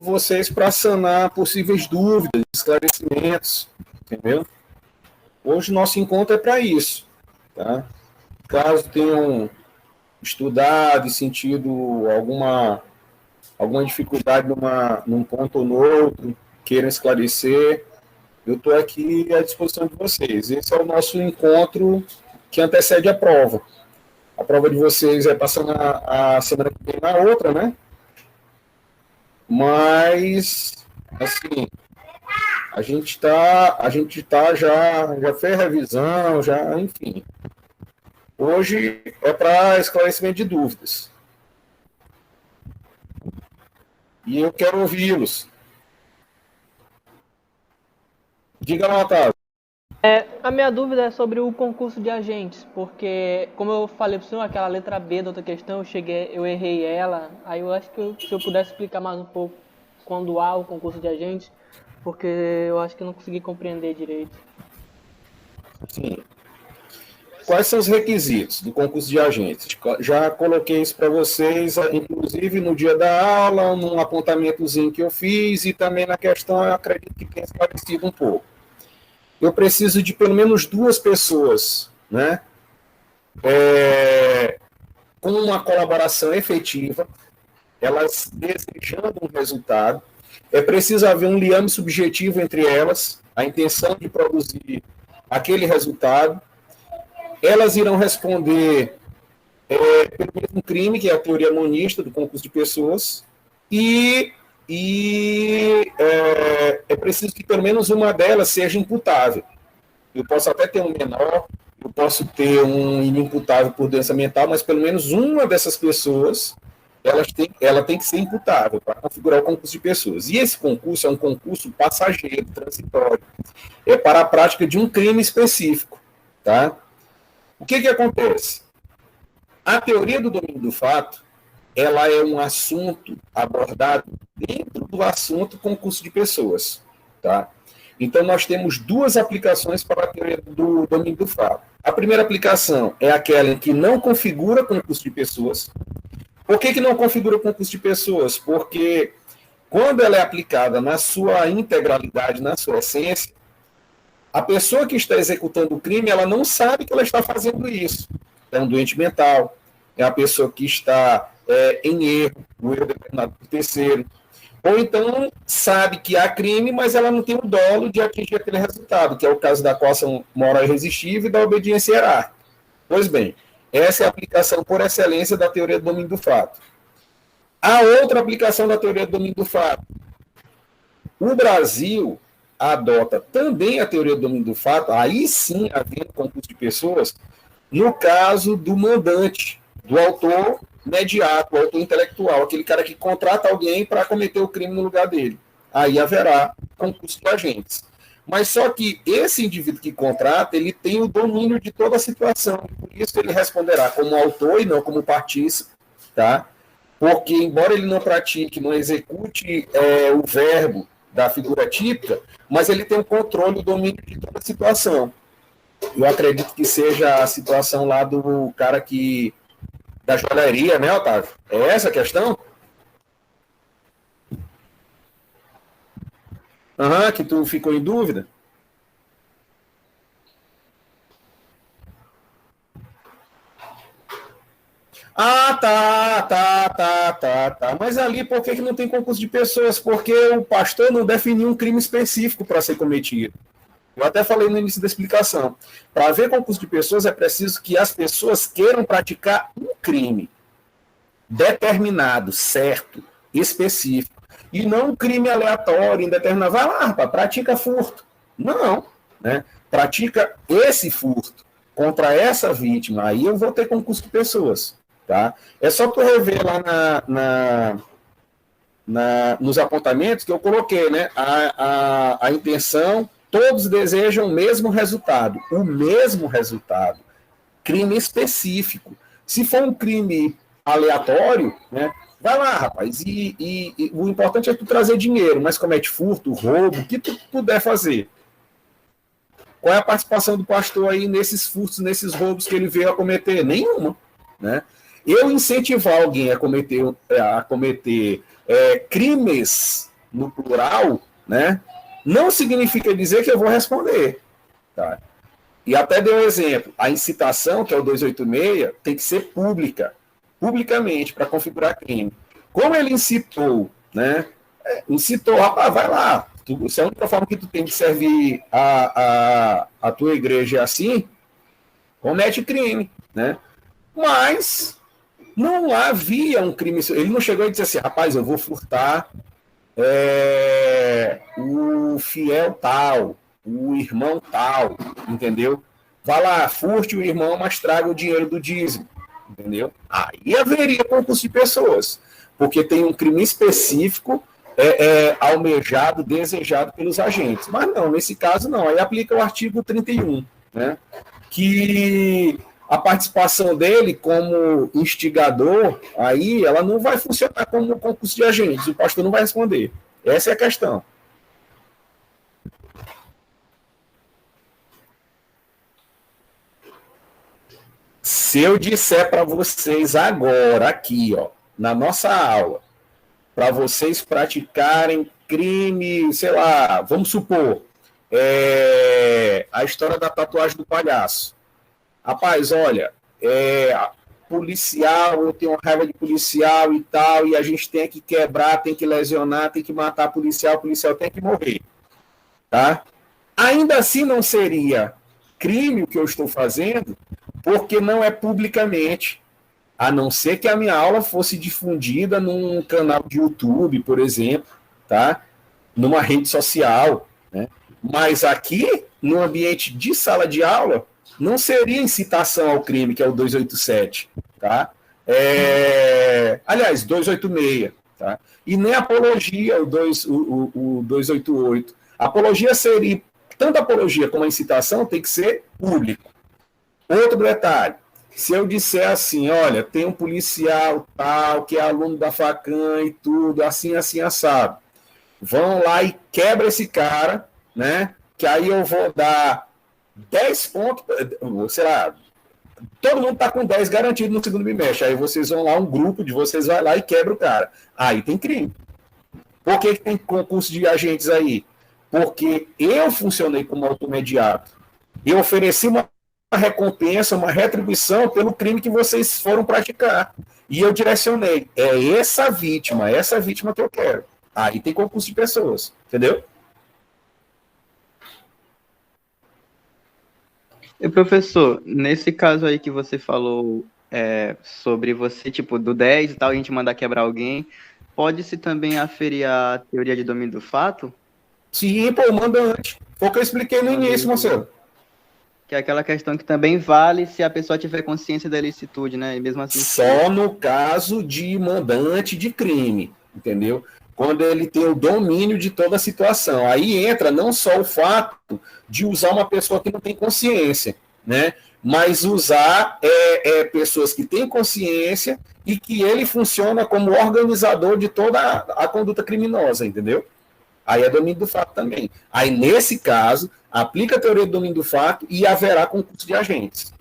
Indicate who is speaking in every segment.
Speaker 1: vocês para sanar possíveis dúvidas, esclarecimentos, entendeu? Hoje nosso encontro é para isso, tá? Caso tenham estudado e sentido alguma dificuldade num ponto ou no outro, queiram esclarecer, eu estou aqui à disposição de vocês. Esse é o nosso encontro que antecede a prova. A prova de vocês é passando a semana que vem na outra, né? Mas, assim, a gente já fez revisão, enfim. Hoje é para esclarecimento de dúvidas. E eu quero ouvi-los. Diga lá, Otávio.
Speaker 2: A minha dúvida é sobre o concurso de agentes, porque, como eu falei para o senhor, aquela letra B da outra questão, eu errei ela, aí eu acho que se eu pudesse explicar mais um pouco quando há o concurso de agentes, porque eu acho que eu não consegui compreender direito.
Speaker 1: Sim. Quais são os requisitos do concurso de agentes? Já coloquei isso para vocês, inclusive no dia da aula, num apontamentozinho que eu fiz, e também na questão, eu acredito que tenha esclarecido um pouco. Eu preciso de pelo menos 2 pessoas, né? Com uma colaboração efetiva, elas desejando um resultado. É preciso haver um liame subjetivo entre elas, a intenção de produzir aquele resultado. Elas irão responder pelo mesmo crime, que é a teoria monista do concurso de pessoas, e é preciso que pelo menos uma delas seja imputável. Eu posso até ter um menor, eu posso ter um inimputável por doença mental, mas pelo menos uma dessas pessoas ela tem que ser imputável para configurar o concurso de pessoas. E esse concurso é um concurso passageiro, transitório. É para a prática de um crime específico. Tá? O que acontece? A teoria do domínio do fato, ela é um assunto abordado dentro do assunto concurso de pessoas. Tá? Então, nós temos 2 aplicações para a teoria do domínio do fato. A primeira aplicação é aquela em que não configura concurso de pessoas. Por que não configura concurso de pessoas? Porque quando ela é aplicada na sua integralidade, na sua essência, a pessoa que está executando o crime, ela não sabe que ela está fazendo isso. É um doente mental, é a pessoa que está em erro, o erro determinado por terceiro. Ou então sabe que há crime, mas ela não tem o dolo de atingir aquele resultado, que é o caso da coação moral irresistível e da obediência hierárquica. Pois bem, essa é a aplicação por excelência da teoria do domínio do fato. A outra aplicação da teoria do domínio do fato. O Brasil adota também a teoria do domínio do fato, aí sim havendo concurso de pessoas, no caso do mandante, do autor mediato, o autor intelectual, aquele cara que contrata alguém para cometer o crime no lugar dele. Aí haverá concurso de agentes. Mas só que esse indivíduo que contrata, ele tem o domínio de toda a situação, por isso ele responderá como autor e não como partícipe, tá? Porque, embora ele não pratique, não execute o verbo da figura típica, mas ele tem o controle, o domínio de toda a situação. Eu acredito que seja a situação lá do cara da joalheria, né, Otávio? É essa a questão? Que tu ficou em dúvida? Tá. Mas ali, por que não tem concurso de pessoas? Porque o pastor não definiu um crime específico para ser cometido. Eu até falei no início da explicação. Para haver concurso de pessoas, é preciso que as pessoas queiram praticar um crime determinado, certo, específico. E não um crime aleatório, indeterminado. Vai lá, rapaz, pratica furto. Não, né? Pratica esse furto contra essa vítima. Aí eu vou ter concurso de pessoas. Tá? É só tu rever lá nos apontamentos que eu coloquei, né? A intenção, todos desejam o mesmo resultado. Crime específico. Se for um crime aleatório, né? Vai lá, rapaz. E o importante é tu trazer dinheiro, mas comete furto, roubo, o que tu puder fazer. Qual é a participação do pastor aí nesses furtos, nesses roubos que ele veio a cometer? Nenhuma, né? Eu incentivar alguém a cometer crimes no plural, né, não significa dizer que eu vou responder. Tá? E até deu um exemplo. A incitação, que é o 286, tem que ser pública, publicamente, para configurar crime. Como ele incitou, né? Incitou, rapaz, vai lá. Se a única forma que tu tem de servir a tua igreja é assim, comete crime, né? Mas não havia um crime. Ele não chegou e disse assim, rapaz, eu vou furtar o fiel tal, o irmão tal, entendeu? Vai lá, furte o irmão, mas traga o dinheiro do dízimo, entendeu? Aí haveria concurso de pessoas, porque tem um crime específico almejado, desejado pelos agentes. Mas não, nesse caso não. Aí aplica o artigo 31, né? Que a participação dele como instigador, aí ela não vai funcionar como concurso de agentes, o pastor não vai responder. Essa é a questão. Se eu disser para vocês agora, aqui, ó, na nossa aula, para vocês praticarem crime, sei lá, vamos supor, a história da tatuagem do palhaço. Rapaz, olha, policial, eu tenho raiva de policial e tal, e a gente tem que quebrar, tem que lesionar, tem que matar policial tem que morrer, tá? Ainda assim não seria crime o que eu estou fazendo, porque não é publicamente, a não ser que a minha aula fosse difundida num canal de YouTube, por exemplo, tá? Numa rede social, né? Mas aqui, no ambiente de sala de aula, não seria incitação ao crime, que é o 287, tá? Aliás, 286, tá? E nem apologia, o 288. A apologia seria, tanto a apologia como a incitação tem que ser público. Outro detalhe, se eu disser assim, olha, tem um policial tal, que é aluno da Facam e tudo, assim, assim, assado, vão lá e quebra esse cara, né? Que aí eu vou dar 10 pontos, sei lá, todo mundo está com 10 garantido no segundo bimestre. Aí vocês vão lá, um grupo de vocês vai lá e quebra o cara. Aí tem crime. Por que tem concurso de agentes aí? Porque eu funcionei como automediato. Eu ofereci uma recompensa, uma retribuição pelo crime que vocês foram praticar. E eu direcionei. É essa vítima que eu quero. Aí tem concurso de pessoas. Entendeu?
Speaker 3: E professor, nesse caso aí que você falou sobre você, tipo, do 10 e tal, a gente mandar quebrar alguém, pode-se também aferir a teoria de domínio do fato?
Speaker 1: Sim, pô, mandante. Foi o que eu expliquei no início, Marcelo.
Speaker 3: Que é aquela questão que também vale se a pessoa tiver consciência da ilicitude, né? E mesmo assim...
Speaker 1: Só no caso de mandante de crime, entendeu? Quando ele tem o domínio de toda a situação. Aí entra não só o fato de usar uma pessoa que não tem consciência, né? Mas usar pessoas que têm consciência e que ele funciona como organizador de toda a conduta criminosa, entendeu? Aí é domínio do fato também. Aí, nesse caso, aplica a teoria do domínio do fato e haverá concurso de agentes.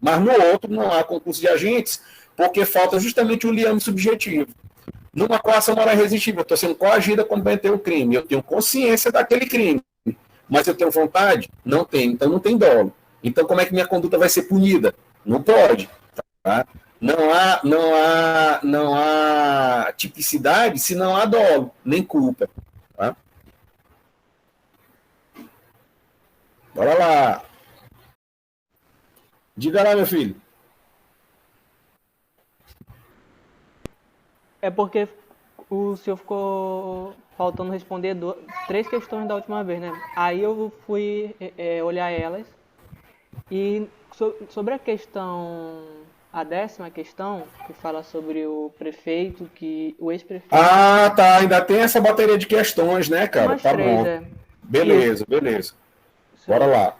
Speaker 1: Mas no outro não há concurso de agentes, porque falta justamente o liame subjetivo. Numa coação moral irresistível, eu estou sendo coagida a cometer o crime, eu tenho consciência daquele crime, mas eu tenho vontade? Não tenho, então não tem dolo. Então como é que minha conduta vai ser punida? Não pode. Tá? Não há tipicidade se não há dolo, nem culpa. Tá? Bora lá. Diga lá, meu filho.
Speaker 2: É porque o senhor ficou faltando responder 3 questões da última vez, né? Aí eu fui olhar elas e sobre a questão, a 10ª questão, que fala sobre o prefeito, que o ex-prefeito...
Speaker 1: Ah, tá, ainda tem essa bateria de questões, né, cara?
Speaker 2: Umas
Speaker 1: Tá
Speaker 2: 3,
Speaker 1: bom. Beleza, beleza. Bora lá.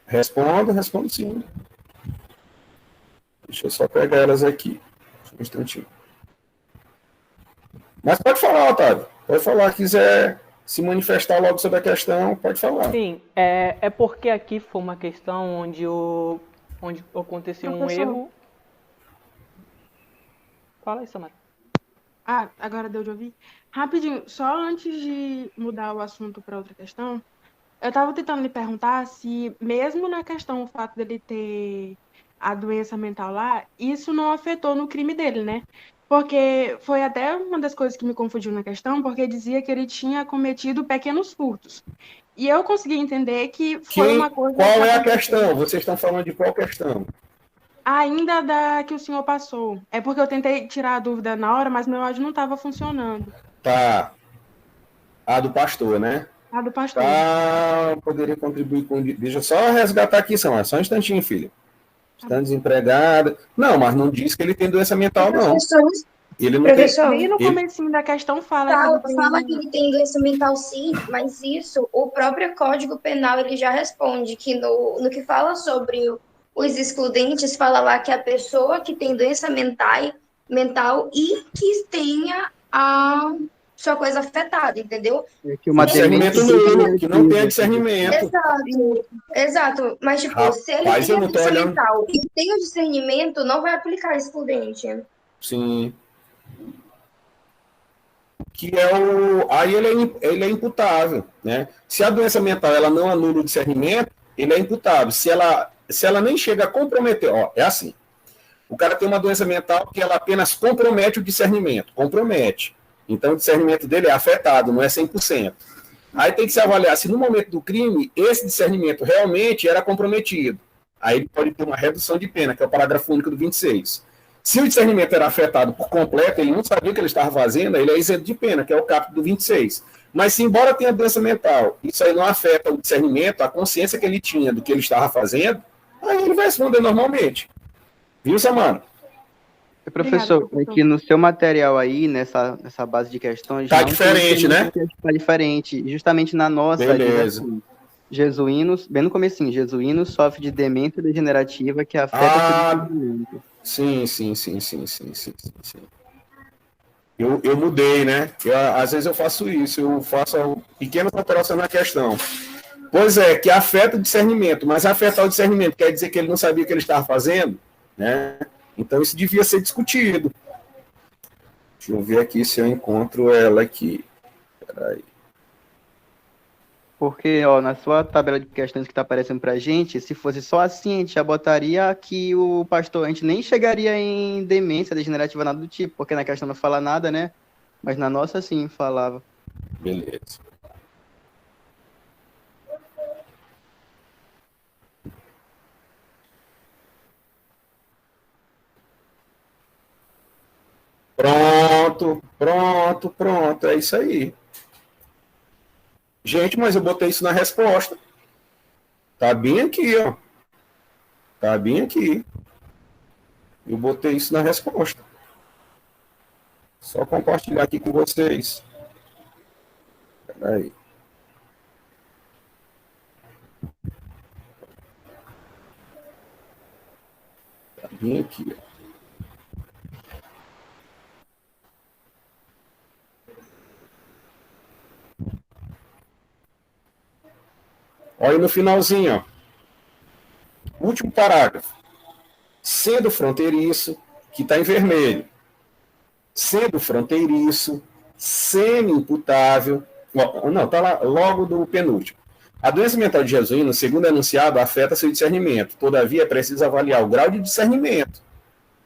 Speaker 1: Respondo sim. Deixa eu só pegar elas aqui. Um instantinho. Mas pode falar, Otávio. Pode falar. Quiser se manifestar logo sobre a questão, pode falar.
Speaker 2: Sim, é porque aqui foi uma questão onde aconteceu um erro. Fala aí, Samara.
Speaker 4: Ah, agora deu de ouvir? Rapidinho, só antes de mudar o assunto para outra questão, eu estava tentando lhe perguntar se, mesmo na questão, o fato dele ter a doença mental lá, isso não afetou no crime dele, né? Porque foi até uma das coisas que me confundiu na questão, porque dizia que ele tinha cometido pequenos furtos. E eu consegui entender que foi uma coisa que
Speaker 1: Qual é a
Speaker 4: aconteceu
Speaker 1: questão? Vocês estão falando de qual questão?
Speaker 4: ainda da que o senhor passou. É porque eu tentei tirar a dúvida na hora, mas meu áudio não estava funcionando.
Speaker 1: Tá, a do pastor, né?
Speaker 4: A do pastor.
Speaker 1: Tá, poderia contribuir com. Deixa eu só resgatar aqui, só um instantinho, filho.
Speaker 4: Tá
Speaker 1: Está
Speaker 4: bom.
Speaker 1: desempregado. Não, mas não diz que ele tem doença mental, não.
Speaker 5: Professor,
Speaker 1: Ele não tem.
Speaker 5: professor,
Speaker 4: Bem no
Speaker 1: Ele,
Speaker 4: comecinho da questão fala que ele
Speaker 5: fala que
Speaker 4: tem.
Speaker 5: ele tem doença mental sim, mas isso, o próprio Código Penal, ele já responde que no que fala sobre os excludentes, fala lá que a pessoa que tem doença mental e que tenha a sua coisa afetada, entendeu?
Speaker 3: É que
Speaker 1: o
Speaker 3: uma demência
Speaker 1: discernimento nulo, que não tem
Speaker 3: degenerativa.
Speaker 1: discernimento.
Speaker 5: Exato, exato. Mas, tipo, se ele
Speaker 1: Rapaz, eu
Speaker 5: tem a
Speaker 1: não tô
Speaker 5: doença
Speaker 1: olhando.
Speaker 5: mental e tem o discernimento, não vai aplicar excludente.
Speaker 1: Sim. Que é o. Aí ele é imputável, né? Se a doença mental ela não anula o discernimento, ele é imputável. Se ela nem chega a comprometer, ó, é assim. O cara tem uma doença mental que ela apenas compromete o discernimento, compromete. Então o discernimento dele é afetado, não é 100%. Aí tem que se avaliar se no momento do crime esse discernimento realmente era comprometido. Aí ele pode ter uma redução de pena, que é o parágrafo único do 26. Se o discernimento era afetado por completo, ele não sabia o que ele estava fazendo, ele é isento de pena, que é o capítulo do 26. Mas se embora tenha doença mental, isso aí não afeta o discernimento, a consciência que ele tinha do que ele estava fazendo, aí ele vai responder normalmente. Viu, Samara?
Speaker 4: Obrigada,
Speaker 3: Professor, é
Speaker 4: professor.
Speaker 3: que no seu material aí, nessa base de questões,
Speaker 1: Tá
Speaker 3: não
Speaker 1: diferente, né?
Speaker 3: Tá diferente. Justamente na nossa, diz
Speaker 1: Beleza.
Speaker 3: assim, jesuínos, bem no comecinho, jesuínos sofre de demência degenerativa que afeta seu
Speaker 1: Ah,
Speaker 3: desenvolvimento.
Speaker 1: sim. Eu mudei, né? Às vezes eu faço isso, eu faço pequenas alterações na questão. Pois é, que afeta o discernimento, mas afetar o discernimento quer dizer que ele não sabia o que ele estava fazendo, né? Então isso devia ser discutido. Deixa eu ver aqui se eu encontro ela aqui. Peraí.
Speaker 3: Porque, ó, na sua tabela de questões que está aparecendo pra gente, se fosse só assim, a gente já botaria que o pastor, a gente nem chegaria em demência degenerativa, nada do tipo, porque na questão não fala nada, né? Mas na nossa, sim, falava.
Speaker 1: Beleza. Pronto. É isso aí. Gente, mas eu botei isso na resposta. Tá bem aqui, ó. Tá bem aqui. Eu botei isso na resposta. Só compartilhar aqui com vocês. Peraí. Tá bem aqui, ó. Olha aí no finalzinho, ó. Último parágrafo. Sendo fronteiriço, que está em vermelho. Sendo fronteiriço, semi-imputável. Não, está lá logo do penúltimo. A doença mental de jesuíno, segundo enunciado, afeta seu discernimento. Todavia, é preciso avaliar o grau de discernimento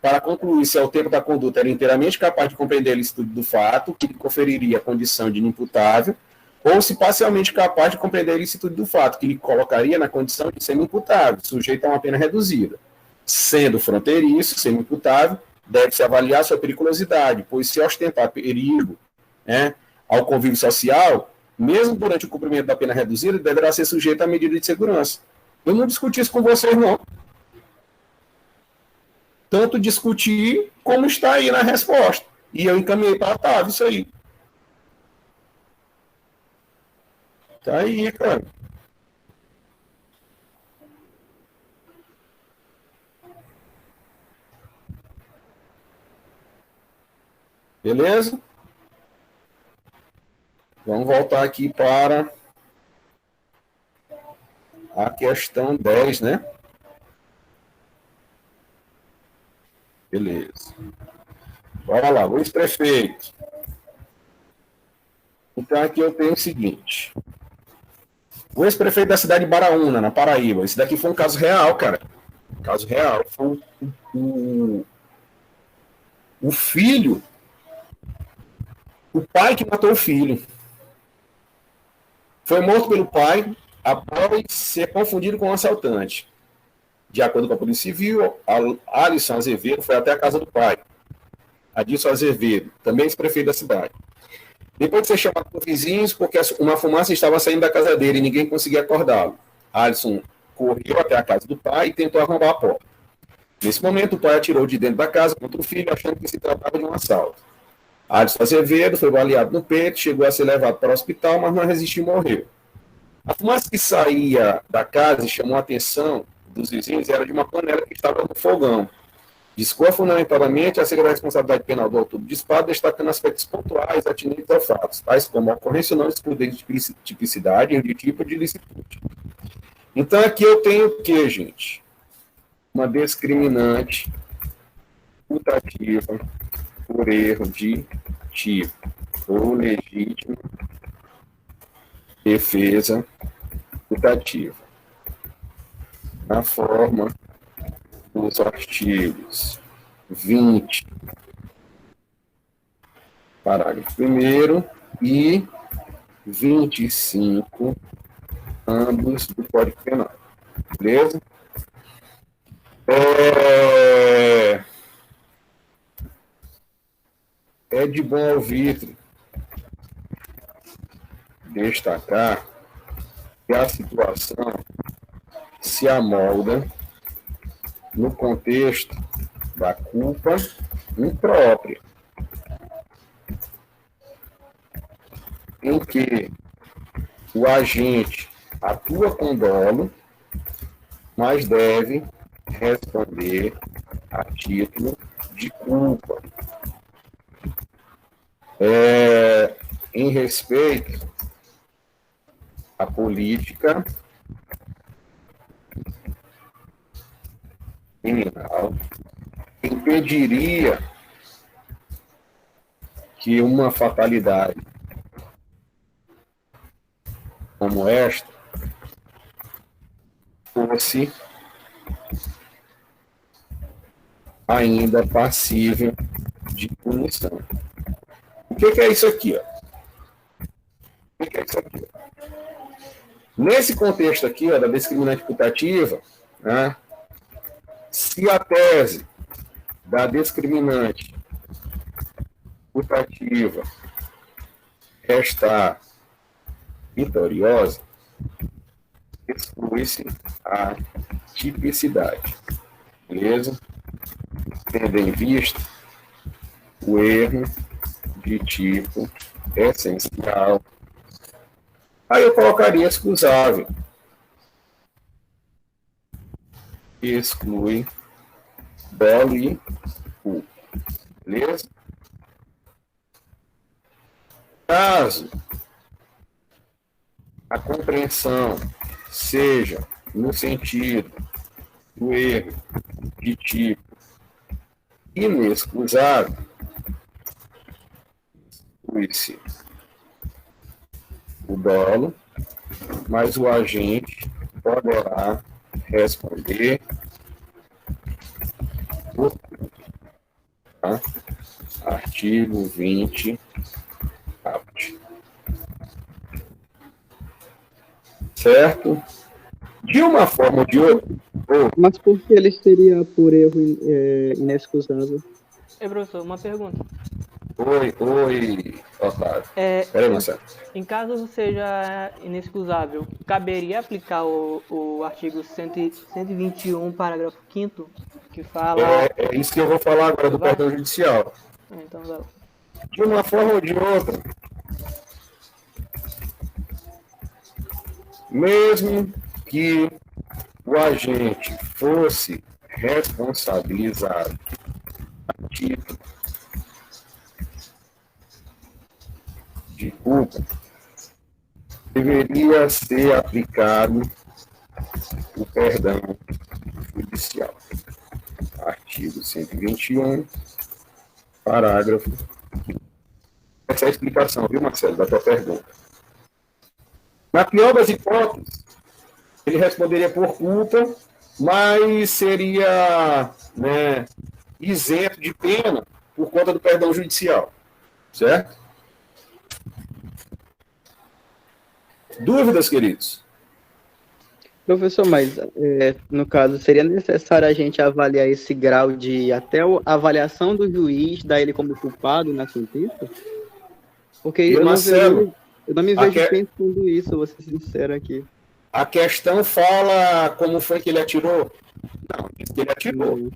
Speaker 1: para concluir se ao tempo da conduta era inteiramente capaz de compreender a licitude do fato, que lhe conferiria a condição de inimputável, ou se parcialmente capaz de compreender a licitude do fato, que lhe colocaria na condição de semi-imputável, sujeito a uma pena reduzida. Sendo fronteiriço, semi-imputável, deve-se avaliar sua periculosidade, pois se ostentar perigo, né, ao convívio social, mesmo durante o cumprimento da pena reduzida, deverá ser sujeito à medida de segurança. Eu não discuti isso com vocês, não. Tanto discutir como está aí na resposta. E eu encaminhei para a Otávio isso aí. Tá aí, cara. Beleza? Vamos voltar aqui para a questão 10, né? Beleza. Bora lá, o ex-prefeito. Então, aqui eu tenho o seguinte. O ex-prefeito da cidade de Baraúna, na Paraíba. Esse daqui foi um caso real, cara. Caso real. Foi o filho, o pai que matou o filho. Foi morto pelo pai após ser confundido com um assaltante. De acordo com a Polícia Civil, Alisson Azevedo foi até a casa do pai. Adilson Azevedo, também ex-prefeito da cidade. Depois de ser chamado por vizinhos, porque uma fumaça estava saindo da casa dele e ninguém conseguia acordá-lo. Alisson correu até a casa do pai e tentou arrombar a porta. Nesse momento, o pai atirou de dentro da casa contra o filho, achando que se tratava de um assalto. Alisson Azevedo foi baleado no peito, chegou a ser levado para o hospital, mas não resistiu e morreu. A fumaça que saía da casa e chamou a atenção dos vizinhos era de uma panela que estava no fogão. Discorre fundamentadamente acerca da responsabilidade penal do autor do disparo, destacando aspectos pontuais atinentes ao fato, tais como a ocorrência não excludente de tipicidade e de tipo de licitude. Então, aqui eu tenho o quê, gente? Uma discriminante putativa por erro de tipo ou legítima defesa putativa. Na forma dos artigos 20, parágrafo 1º e 25, ambos do Código Penal. Beleza? É de bom ouvir destacar que a situação se amolda no contexto da culpa imprópria, em que o agente atua com dolo, mas deve responder a título de culpa. Em respeito à política criminal, impediria que uma fatalidade como esta fosse ainda passível de punição. O que é isso aqui? O que é isso aqui? Nesse contexto aqui, da discriminante putativa, né, se a tese da discriminante putativa restar vitoriosa, exclui-se a tipicidade. Beleza? Tendo em vista o erro de tipo essencial, aí eu colocaria excusável. Exclui dolo e culpa. Beleza? Caso a compreensão seja no sentido do erro de tipo inexcusável, exclui-se o dolo, mas o agente poderá responder por culpa. Tá? Artigo 20, caput. Certo? De uma forma ou de outra.
Speaker 3: Mas por que ele seria por erro inexcusável?
Speaker 2: Professor, uma pergunta.
Speaker 1: Oi, Otávio. Peraí, Marcelo.
Speaker 2: Em caso seja inexcusável, caberia aplicar o artigo 121, parágrafo 5º, que fala...
Speaker 1: É isso que eu vou falar agora do perdão judicial.
Speaker 2: Então, vai lá.
Speaker 1: De uma forma ou de outra, mesmo que o agente fosse responsabilizado a título de culpa, deveria ser aplicado o perdão judicial. Artigo 121, parágrafo. Essa é a explicação, viu, Marcelo, da tua pergunta. Na pior das hipóteses, ele responderia por culpa, mas seria, né, isento de pena por conta do perdão judicial. Certo? Dúvidas, queridos?
Speaker 3: Professor, mas no caso, seria necessário a gente avaliar esse grau de até a avaliação do juiz, dar ele como culpado na sentença? Porque eu não me vejo pensando isso, vou ser sincero aqui.
Speaker 1: A questão fala como foi que ele atirou? Não, diz que ele atirou.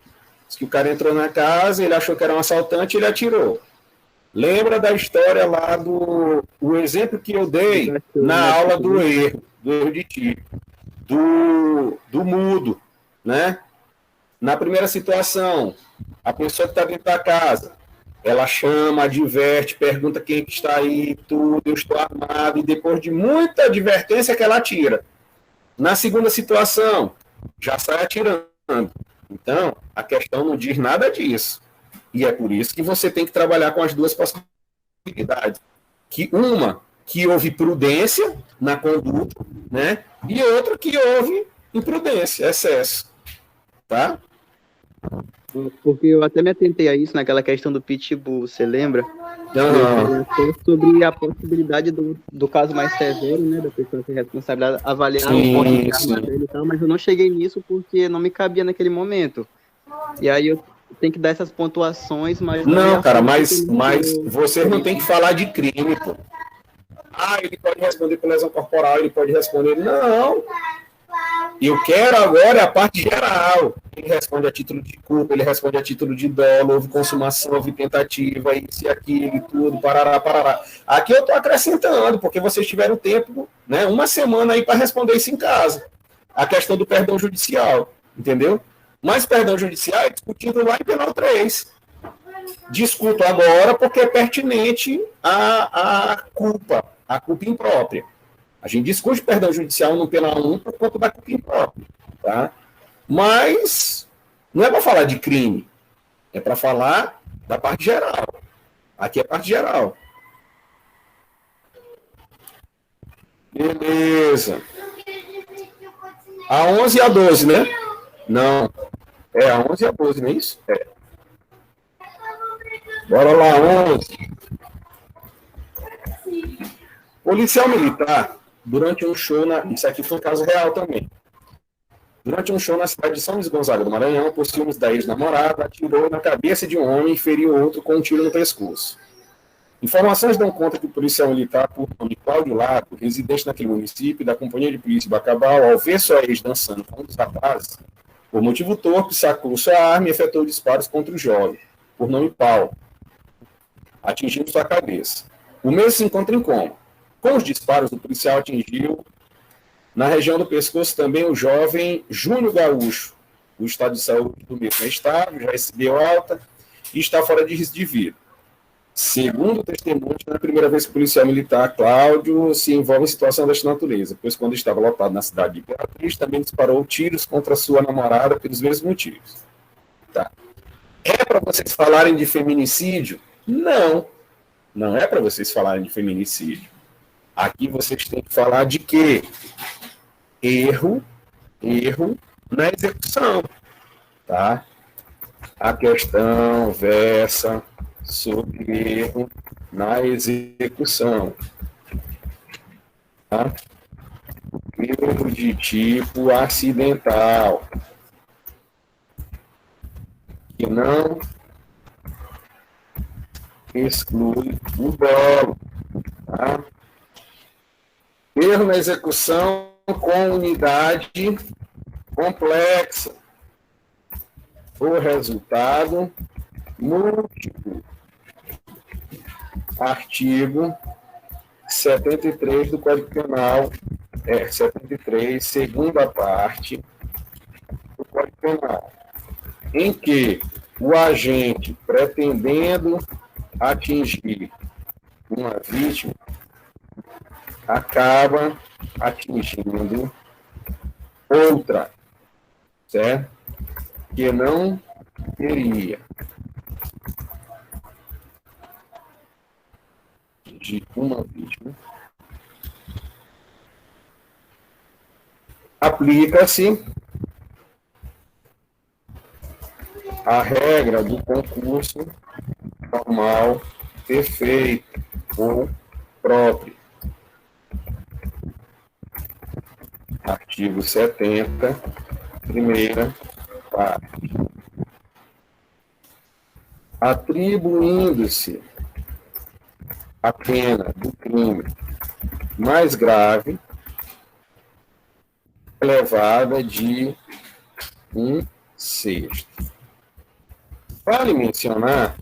Speaker 1: Diz que o cara entrou na casa, ele achou que era um assaltante e ele atirou. Lembra da história lá o exemplo que eu dei na aula do erro de tipo, do mudo, né? Na primeira situação, a pessoa que está dentro da casa, ela chama, adverte, pergunta quem que está aí, tudo, eu estou armado, e depois de muita advertência que ela atira. Na segunda situação, já sai atirando. Então, a questão não diz nada disso. E é por isso que você tem que trabalhar com as duas possibilidades. Uma, que houve prudência na conduta, né? E outra que houve imprudência, excesso. Tá?
Speaker 3: Porque eu até me atentei a isso naquela questão do pitbull, você lembra? Sobre a possibilidade do caso mais severo, né, da pessoa ser responsabilizada, avaliar o ponto de arma dele e tal, mas eu não cheguei nisso porque não me cabia naquele momento. E aí eu tenho que dar essas pontuações, mas...
Speaker 1: Não, cara, mas você não tem que falar de crime, pô. Ah, ele pode responder por lesão corporal, ele pode responder... Não! Eu quero agora a parte geral. Ele responde a título de culpa, ele responde a título de dolo, houve consumação, houve tentativa, isso e aquilo, e tudo, parará, parará. Aqui eu estou acrescentando, porque vocês tiveram tempo, né, uma semana aí para responder isso em casa. A questão do perdão judicial, entendeu? Mas perdão judicial é discutido lá em penal 3. Discuto agora porque é pertinente a culpa imprópria. A gente discute perdão judicial no penal 1 por conta da culpa imprópria, tá? Mas não é para falar de crime, é para falar da parte geral. Aqui é parte geral. Beleza. A 11 e a 12, né? Não. É a 11 e a 12, não é isso? É. Bora lá, 11. Policial militar, durante um show, isso aqui foi um caso real também. Durante um show na cidade de São Luís Gonzaga do Maranhão, por ciúmes da ex-namorada, atirou na cabeça de um homem e feriu outro com um tiro no pescoço. Informações dão conta que o policial militar, por nome Cláudio Lago, residente naquele município, da Companhia de Polícia de Bacabal, ao ver sua ex dançando com um dos rapazes, por motivo torpe, sacou sua arma e efetuou disparos contra o jovem, por nome Paulo, atingindo sua cabeça. O mesmo se encontra em coma. Com os disparos, o policial atingiu na região do pescoço também o jovem Júnior Gaúcho. O estado de saúde do mesmo é estável, já recebeu alta e está fora de risco de vida. Segundo o testemunho, não é a primeira vez que o policial militar Cláudio se envolve em situação desta natureza, pois quando estava lotado na cidade de Imperatriz, também disparou tiros contra sua namorada pelos mesmos motivos. Tá. É para vocês falarem de feminicídio? Não. Não é para vocês falarem de feminicídio. Aqui vocês têm que falar de quê? Erro na execução, tá? A questão versa sobre erro na execução, tá? Erro de tipo acidental, que não exclui o dolo, tá? Erro na execução com unidade complexa. O resultado múltiplo. Artigo 73 do Código Penal, 73, segunda parte do Código Penal, em que o agente, pretendendo atingir uma vítima, acaba atingindo outra, certo? Que não queria. de uma vítima, aplica-se a regra do concurso normal, perfeito ou próprio. Artigo 70, primeira parte. Atribuindo-se a pena do crime mais grave, elevada de 1/6. Vale mencionar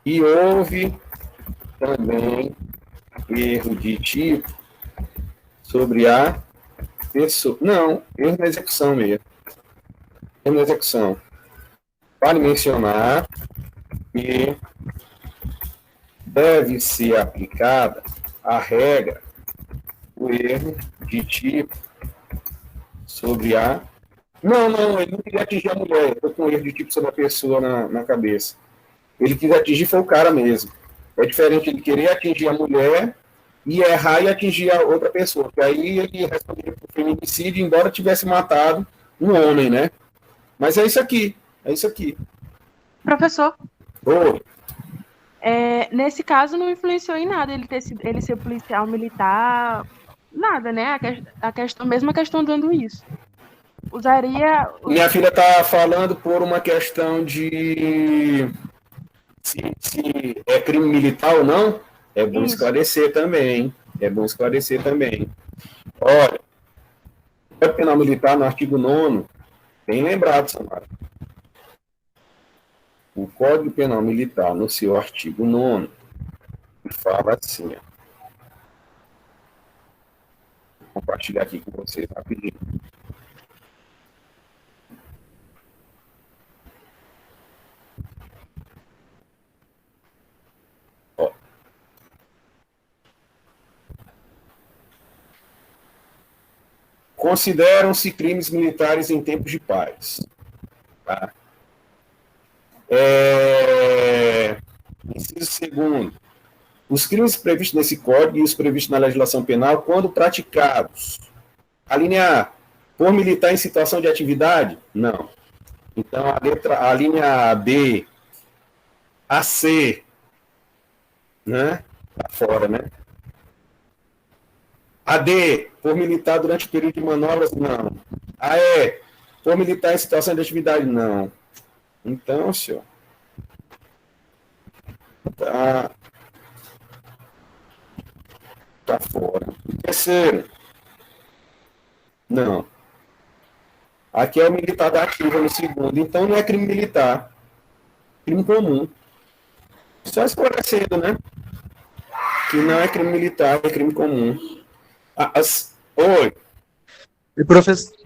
Speaker 1: que houve também erro de tipo sobre a pessoa. Não, erro na execução mesmo. Erro na execução. Vale mencionar que deve ser aplicada a regra do erro de tipo sobre a... Não, ele não queria atingir a mulher. Eu estou com erro de tipo sobre a pessoa na cabeça. Ele quis atingir foi o cara mesmo. É diferente ele querer atingir a mulher e errar e atingir a outra pessoa. Porque aí ele responderia por feminicídio, embora tivesse matado um homem, né? Mas é isso aqui. É isso aqui.
Speaker 4: Professor,
Speaker 1: Oi.
Speaker 4: nesse caso não influenciou em nada ele ser policial militar, nada, né? Mesmo a questão dando isso. Usaria.
Speaker 1: Minha filha está falando por uma questão de se é crime militar ou não. É bom esclarecer também. É bom esclarecer também. Olha, o Código Penal Militar, no artigo 9º, bem lembrado, Samara. O Código Penal Militar, no seu artigo 9º, fala assim, ó. Vou compartilhar aqui com vocês rapidinho. Ó. Consideram-se crimes militares em tempos de paz. Tá? Inciso segundo. Os crimes previstos nesse código e os previstos na legislação penal, quando praticados. A linha A, por militar em situação de atividade? Não. Então, a linha B, a C, né? Tá fora, né? A D, por militar durante o período de manobras? Não. A E, por militar em situação de atividade? Não. Então, senhor, tá fora. Terceiro, não. Aqui é o militar da ativa no segundo. Então, não é crime militar. Crime comum. Só esclarecendo, né? Que não é crime militar, é crime comum. Oi.
Speaker 6: E professor...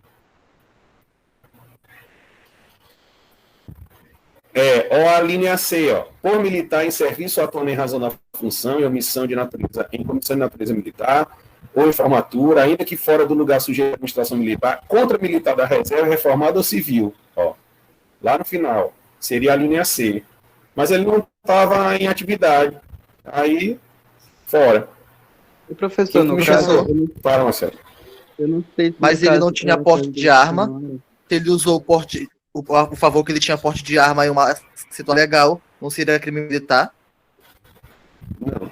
Speaker 1: Ó, a linha C, ó. Por militar em serviço atuando em razão da função e omissão de natureza, em comissão de natureza militar, ou em formatura, ainda que fora do lugar sujeito à administração militar, contra militar da reserva, reformado ou civil. Ó. Lá no final, seria a linha C. Mas ele não estava em atividade. Aí, fora.
Speaker 3: O professor, no
Speaker 6: Professor,
Speaker 3: caso,
Speaker 1: Para, Marcelo.
Speaker 3: eu não sei se
Speaker 6: mas
Speaker 3: no
Speaker 6: ele
Speaker 3: caso
Speaker 6: não tinha
Speaker 3: é
Speaker 6: porte de arma.
Speaker 3: condicional.
Speaker 6: Se ele usou o porte, por favor, que ele tinha porte de arma em uma situação legal, não seria crime militar?
Speaker 1: Não.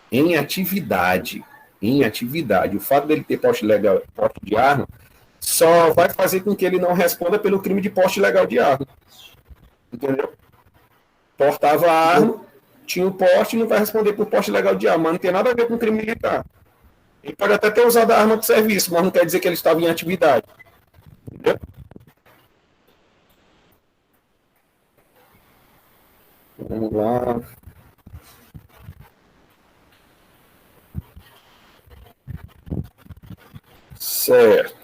Speaker 1: Em atividade. Em atividade. O fato dele ter porte legal, porte de arma, só vai fazer com que ele não responda pelo crime de porte legal de arma. Entendeu? Portava a arma, tinha o porte e não vai responder por porte legal de arma. Mas não tem nada a ver com crime militar. Ele pode até ter usado a arma de serviço, mas não quer dizer que ele estava em atividade. Entendeu? Vamos lá. Certo.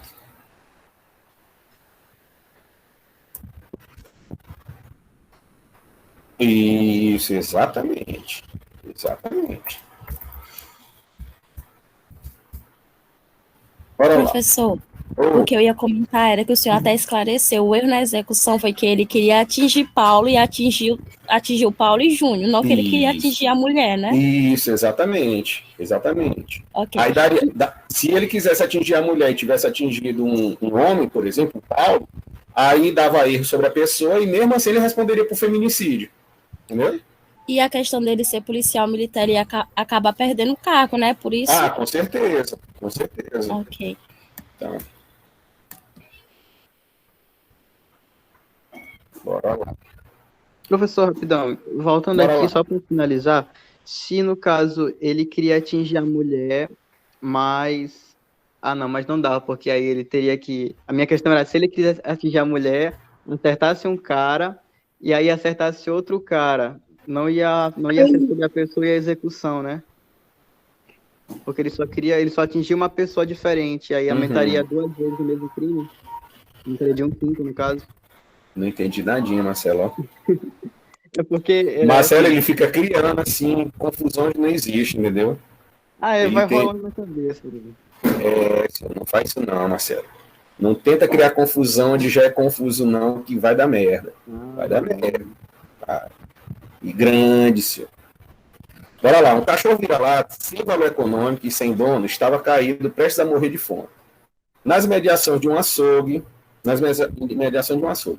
Speaker 1: Isso, exatamente. Exatamente. Bora lá.
Speaker 7: Professor,
Speaker 1: Ô,
Speaker 7: O que eu ia comentar era que o senhor até esclareceu. O erro na execução foi que ele queria atingir Paulo e atingiu Paulo e Júnior, não que ele queria
Speaker 1: isso,
Speaker 7: atingir a mulher, né?
Speaker 1: isso, exatamente, exatamente.
Speaker 7: Ok.
Speaker 1: Aí se ele quisesse atingir a mulher e tivesse atingido um homem, por exemplo, o Paulo, aí dava erro sobre a pessoa e mesmo assim ele responderia por feminicídio, entendeu?
Speaker 7: E a questão dele ser policial militar e acabar perdendo o cargo, né? Por isso.
Speaker 1: Ah, com certeza, com certeza.
Speaker 7: Ok.
Speaker 1: Tá. Bora lá.
Speaker 3: Professor, rapidão, voltando
Speaker 1: Bora
Speaker 3: aqui
Speaker 1: lá.
Speaker 3: só para finalizar, se no caso ele queria atingir a mulher, mas. Ah, não, mas não dá, porque aí ele teria que. A minha questão era se ele quisesse atingir a mulher, acertasse um cara, e aí acertasse outro cara. Não ia ser sobre a pessoa e a execução, né? Porque ele só atingiu uma pessoa diferente, aí aumentaria 2 vezes o mesmo crime. Aumentaria de 1/5, no caso.
Speaker 1: Não entendi nadinha, Marcelo.
Speaker 3: É porque.
Speaker 1: Marcelo, ele fica criando, assim, confusão que não existe, entendeu? Ele
Speaker 3: Vai
Speaker 1: tem-
Speaker 3: rolando na cabeça. Né?
Speaker 1: Não faz isso não, Marcelo. Não tenta criar confusão onde já é confuso, não, que vai dar merda. Vai dar merda. Tá? E grande, senhor. Bora lá. Um cachorro vira-lata, sem valor econômico e sem dono, estava caído, prestes a morrer de fome. Nas mediações de um açougue,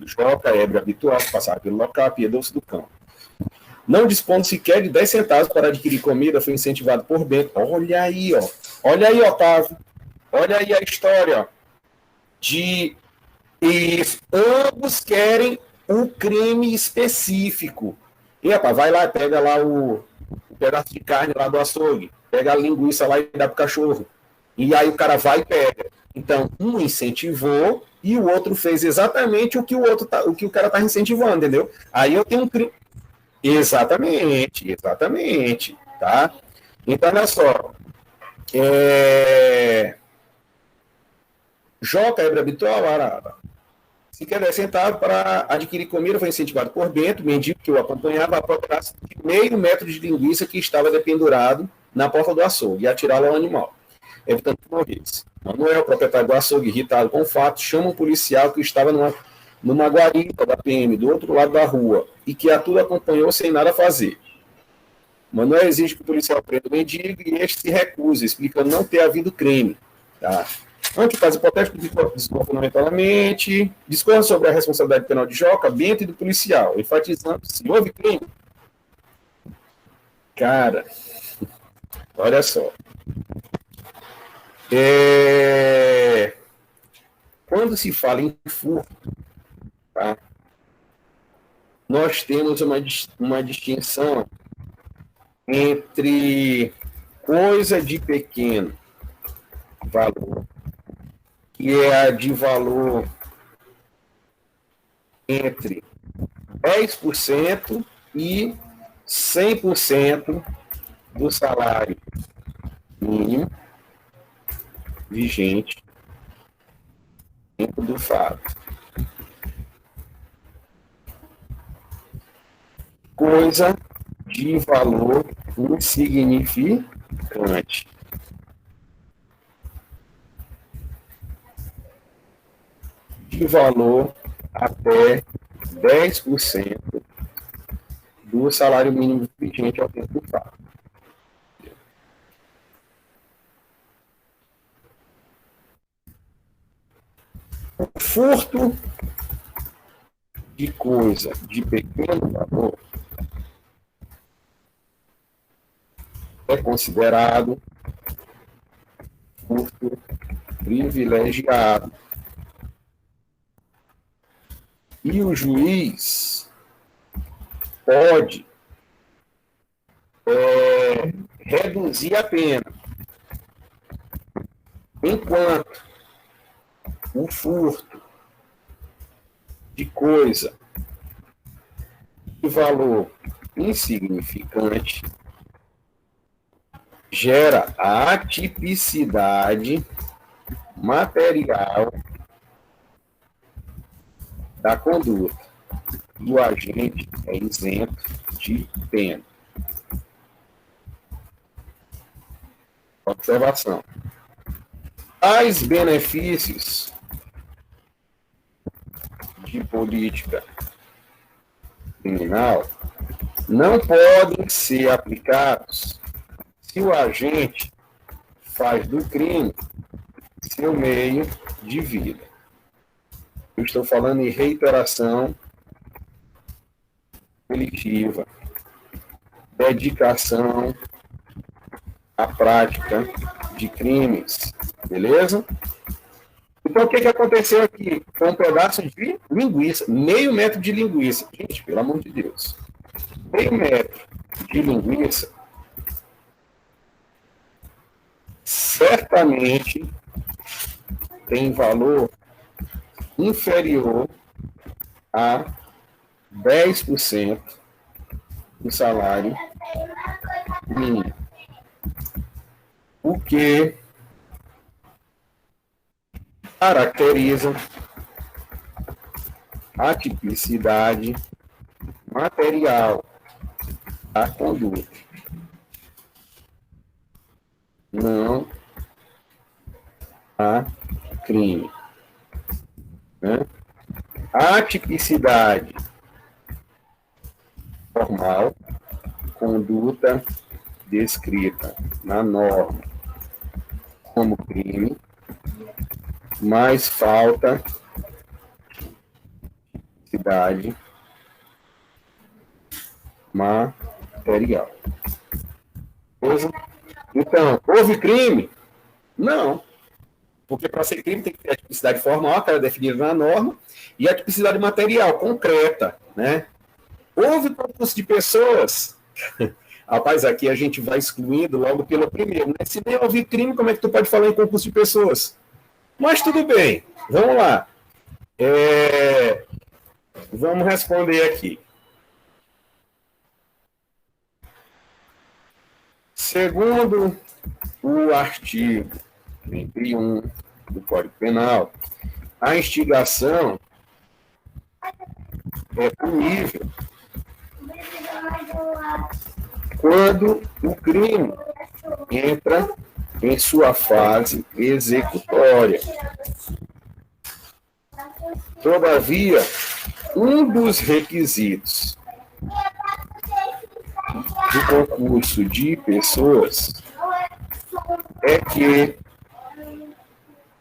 Speaker 1: Joca, ébrio habitual, que passava pelo local, apiedou-se do cão. Não dispondo sequer de 10 centavos para adquirir comida, foi incentivado por dentro. Olha aí, ó. Olha aí, Otávio. Olha aí a história, ó. Ambos querem um crime específico. E, rapaz, vai lá, pega lá o pedaço de carne lá do açougue, pega a linguiça lá e dá pro cachorro. E aí o cara vai e pega. Então, um incentivou e o outro fez exatamente o que o cara tá incentivando, entendeu? Aí eu tenho um crime. Exatamente, tá? Então, olha só. Joca, ébrio habitual, arada. Se quer 10 centavos para adquirir comida, foi incentivado por dentro, mendigo que o acompanhava a procurar meio metro de linguiça que estava dependurado na porta do açougue e atirá-lo ao animal, evitando que morresse. Manuel, proprietário do açougue, irritado com o fato, chama um policial que estava numa guarita da PM, do outro lado da rua, e que a tudo acompanhou sem nada fazer. Manuel exige que o policial prenda o mendigo e este se recusa, explicando não ter havido crime. Tá? Ante o caso hipotético, discorre fundamentalmente, discorre sobre a responsabilidade penal de Joca, Bento e do policial, enfatizando se houve crime. Cara, olha só. Quando se fala em furto, tá? Nós temos uma distinção entre coisa de pequeno valor, que é a de valor entre 10% e 100% do salário mínimo vigente dentro do fato. Coisa de valor insignificante. De valor até 10% do salário mínimo vigente ao tempo do fato. O furto de coisa de pequeno valor é considerado furto privilegiado. E o juiz pode reduzir a pena, enquanto o furto de coisa de valor insignificante gera a atipicidade material da conduta e o agente é isento de pena. Observação. Tais benefícios de política criminal não podem ser aplicados se o agente faz do crime seu meio de vida. Eu estou falando em reiteração delictiva, dedicação à prática de crimes, beleza? Então, o que aconteceu aqui? Foi um pedaço de linguiça, meio metro de linguiça. Gente, pelo amor de Deus. Meio metro de linguiça, certamente tem valor inferior a 10% do salário mínimo. O que caracteriza a tipicidade material da conduta. Não há crime. Né? A tipicidade formal, conduta descrita na norma como crime, mas falta tipicidade material. Então, houve crime? Não. Porque para ser crime tem que ter a tipicidade formal, que é definida na norma, e a tipicidade material, concreta, né? Houve concurso de pessoas? Rapaz, aqui a gente vai excluindo logo pelo primeiro, né? Se nem houve crime, como é que tu pode falar em concurso de pessoas? Mas tudo bem, vamos lá. Vamos responder aqui. Segundo o artigo 31 do Código Penal, a instigação é punível quando o crime entra em sua fase executória. Todavia, um dos requisitos do concurso de pessoas é que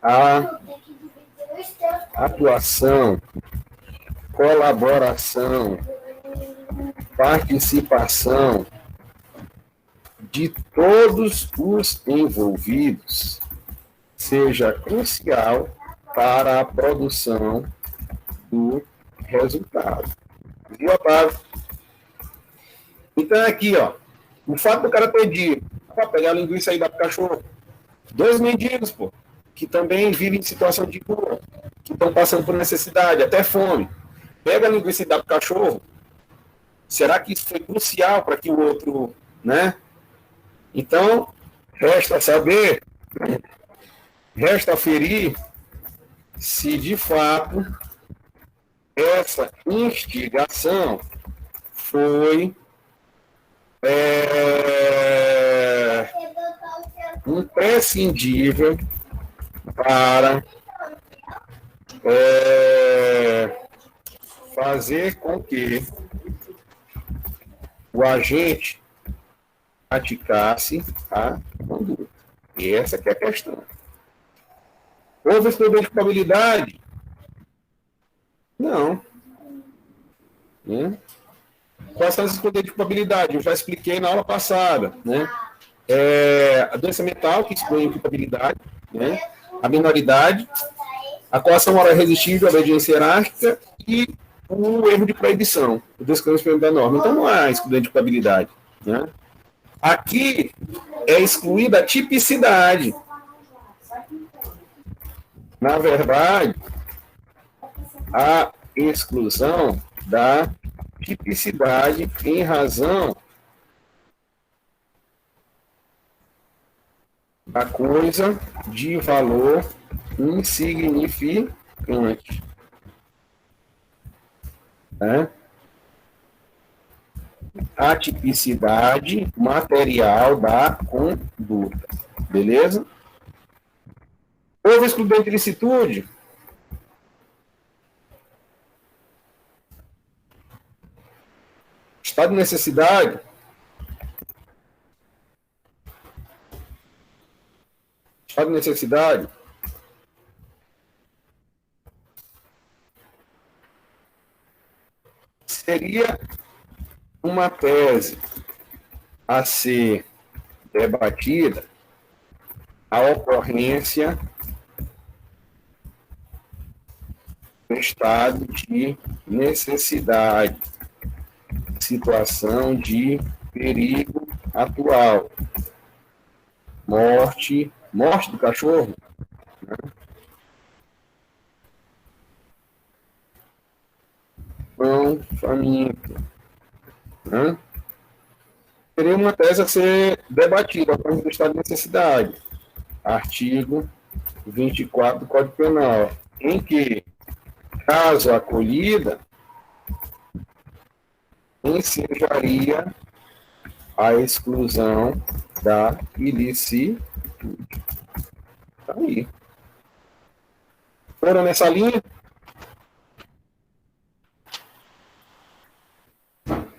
Speaker 1: a atuação, colaboração, participação de todos os envolvidos seja crucial para a produção do resultado. Viu, Otávio? Então, aqui, ó, o fato do cara pedir para pegar a linguiça aí da cachorro, 2 mendigos, pô, que também vivem em situação de rua, que estão passando por necessidade, até fome, pega a linguiça e dá para o cachorro, será que isso foi crucial para que o outro, né? Então, resta saber, resta aferir se de fato essa instigação foi imprescindível para fazer com que o agente praticasse a conduta. E essa que é a questão. Houve excludente de culpabilidade? Não. Né? Quais são as excludentes de culpabilidade? Eu já expliquei na aula passada. Né? A doença mental, que exclui a culpabilidade, né? A minoridade, a coação oral irresistível, a obediência hierárquica e o erro de proibição, o descampamento da norma. Então, não há excludente de culpabilidade. Né? Aqui é excluída a tipicidade. Na verdade, a exclusão da tipicidade em razão da coisa de valor insignificante. A tipicidade material da conduta. Beleza? Houve excludente de licitude? Estado de necessidade seria uma tese a ser debatida a ocorrência do estado de necessidade, situação de perigo atual, morte do cachorro, né? Pão faminto, né? Seria uma tese a ser debatida ao do estado de necessidade, artigo 24 do Código Penal, em que, caso acolhida, ensejaria a exclusão da ilicitude. Tá aí. Foram nessa linha?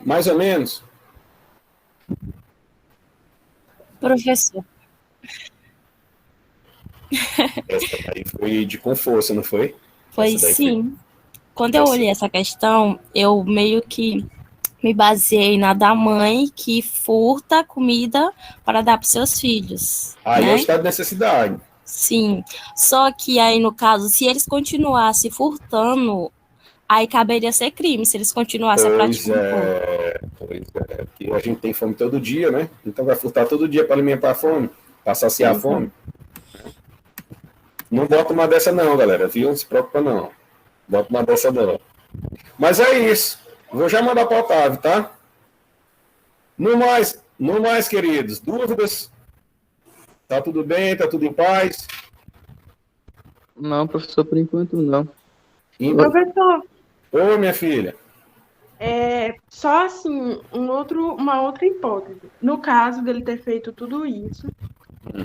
Speaker 1: Mais ou menos?
Speaker 7: Professor,
Speaker 1: Essa daí foi de com força, não foi?
Speaker 7: foi
Speaker 1: Essa daí
Speaker 7: sim. Quando eu olhei essa questão, eu meio que me baseei na da mãe que furta comida para dar para os seus filhos.
Speaker 1: Aí é
Speaker 7: né?
Speaker 1: o estado de necessidade.
Speaker 7: Sim. Só que aí, no caso, se eles continuassem furtando, aí caberia ser crime, se eles continuassem a praticar o furto.
Speaker 1: Pois é. Porque a gente tem fome todo dia, né? Então vai furtar todo dia para alimentar a fome, para saciar a fome. Não bota uma dessa não, galera, viu? Não se preocupa não. Bota uma dessa não. Mas é isso. Vou já mandar para o Otávio, tá? No mais, queridos, dúvidas? Tá tudo bem? Tá tudo em paz?
Speaker 3: Não, professor, por enquanto não.
Speaker 4: Professor,
Speaker 1: Ô, minha filha.
Speaker 4: só assim, uma outra hipótese. No caso dele ter feito tudo isso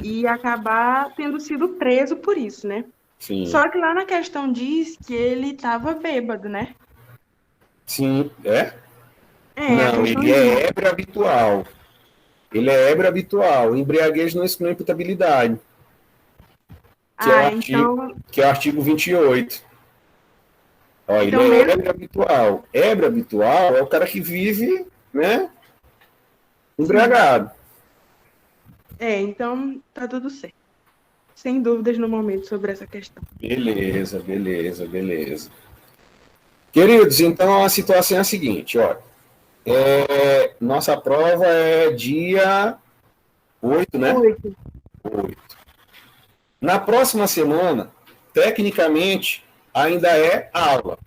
Speaker 4: e acabar tendo sido preso por isso, né?
Speaker 1: Sim.
Speaker 4: Só que lá na questão diz que ele estava bêbado, né?
Speaker 1: Sim, é?
Speaker 4: A
Speaker 1: Não,
Speaker 4: questão
Speaker 1: ele é ébrio habitual. Ele é ébrio habitual. Embriaguez não exclui imputabilidade. Que é o artigo 28. Ó,
Speaker 4: Então,
Speaker 1: ele é
Speaker 4: mesmo-
Speaker 1: ébrio habitual. Ébrio habitual é o cara que vive, né? Embriagado.
Speaker 4: então tá tudo certo. Sem dúvidas no momento sobre essa questão.
Speaker 1: Beleza. Queridos, então a situação é a seguinte, ó. Nossa prova é dia 8, né?
Speaker 4: 8.
Speaker 1: 8. Na próxima semana, tecnicamente, ainda é aula,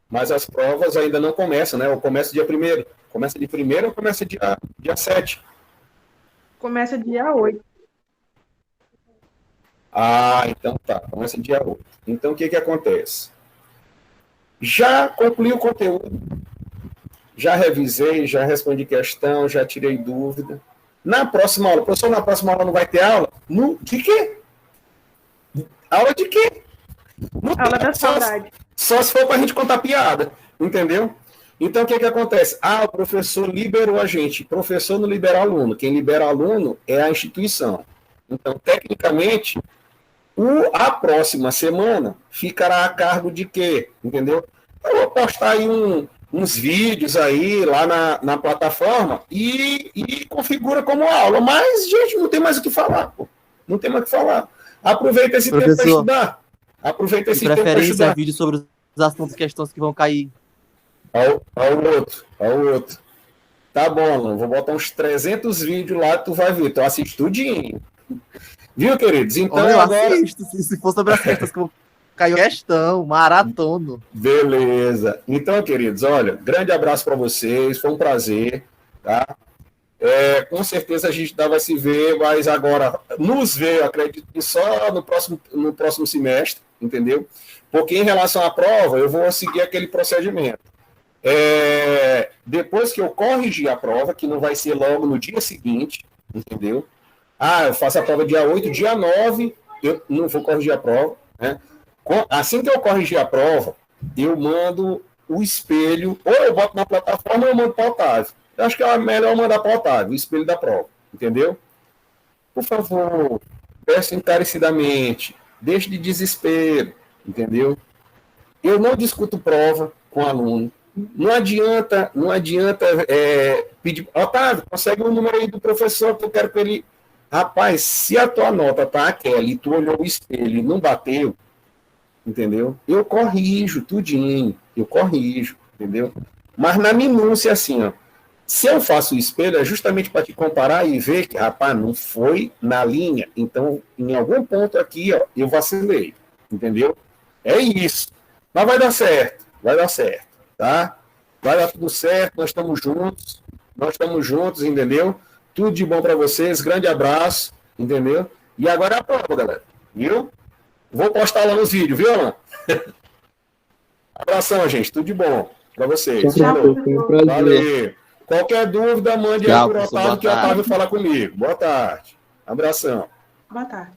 Speaker 1: mas as provas ainda não começam, né? Ou começa dia 1º. Começa de 1º ou começa dia 7?
Speaker 4: Começa dia 8.
Speaker 1: Ah, então tá. Começa dia 8. Então, o que acontece? Já concluí o conteúdo, já revisei, já respondi questão, já tirei dúvida. Na próxima aula, professor, na próxima aula não vai ter aula? De quê? Aula de quê?
Speaker 4: Aula da saudade.
Speaker 1: Só se for para a gente contar piada, entendeu? Então, o que acontece? O professor liberou a gente. Professor não libera aluno. Quem libera aluno é a instituição. Então, tecnicamente, a próxima semana ficará a cargo de quê? Entendeu? Eu vou postar aí uns vídeos aí lá na plataforma e configura como aula. Mas, gente, não tem mais o que falar, pô. Não tem mais o que falar. Aproveita esse tempo para estudar. Aproveita esse tempo para
Speaker 6: Preferência
Speaker 1: estudar.
Speaker 6: vídeo sobre os assuntos e questões que vão cair.
Speaker 1: Ao outro. Tá bom, Alan. Vou botar uns 300 vídeos lá, tu vai ver. Tu assiste tudinho. Viu, queridos? Então,
Speaker 6: Olha, eu
Speaker 1: agora...
Speaker 6: assisto, se for sobre as questões que vão cair questão, maratono.
Speaker 1: Beleza. Então, queridos, olha, grande abraço para vocês. Foi um prazer, tá? Com certeza a gente vai se ver, mas agora nos ver, eu acredito que só no próximo semestre, entendeu? Porque em relação à prova, eu vou seguir aquele procedimento. Depois que eu corrigir a prova, que não vai ser logo no dia seguinte, entendeu? Eu faço a prova dia 8, dia 9, eu não vou corrigir a prova, né? Assim que eu corrigir a prova, eu mando o espelho, ou eu boto na plataforma ou eu mando para o Otávio. Eu acho que é melhor mandar para o Otávio, o espelho da prova, entendeu? Por favor, peço encarecidamente, deixe de desespero, entendeu? Eu não discuto prova com aluno. Não adianta pedir, Otávio, consegue o número aí do professor que eu quero que ele... Rapaz, se a tua nota tá aquela e tu olhou o espelho e não bateu, entendeu? Eu corrijo tudinho, entendeu? Mas na minúcia, assim, ó, se eu faço o espelho, é justamente para te comparar e ver que, rapaz, não foi na linha, então, em algum ponto aqui, ó, eu vacilei, entendeu? É isso. Mas vai dar certo, tá? Vai dar tudo certo, nós estamos juntos, entendeu? Tudo de bom para vocês, grande abraço, entendeu? E agora é a prova, galera, viu? Vou postar lá nos vídeos, viu, Alan? Abração, gente, tudo de bom para vocês.
Speaker 3: Tchau, foi um prazer.
Speaker 1: Valeu. Qualquer dúvida, mande aí
Speaker 8: Tchau,
Speaker 1: por
Speaker 8: professor,
Speaker 1: Otávio,
Speaker 8: boa
Speaker 1: que o Otávio
Speaker 8: tarde.
Speaker 1: fala comigo. Boa tarde. Abração.
Speaker 4: Boa tarde.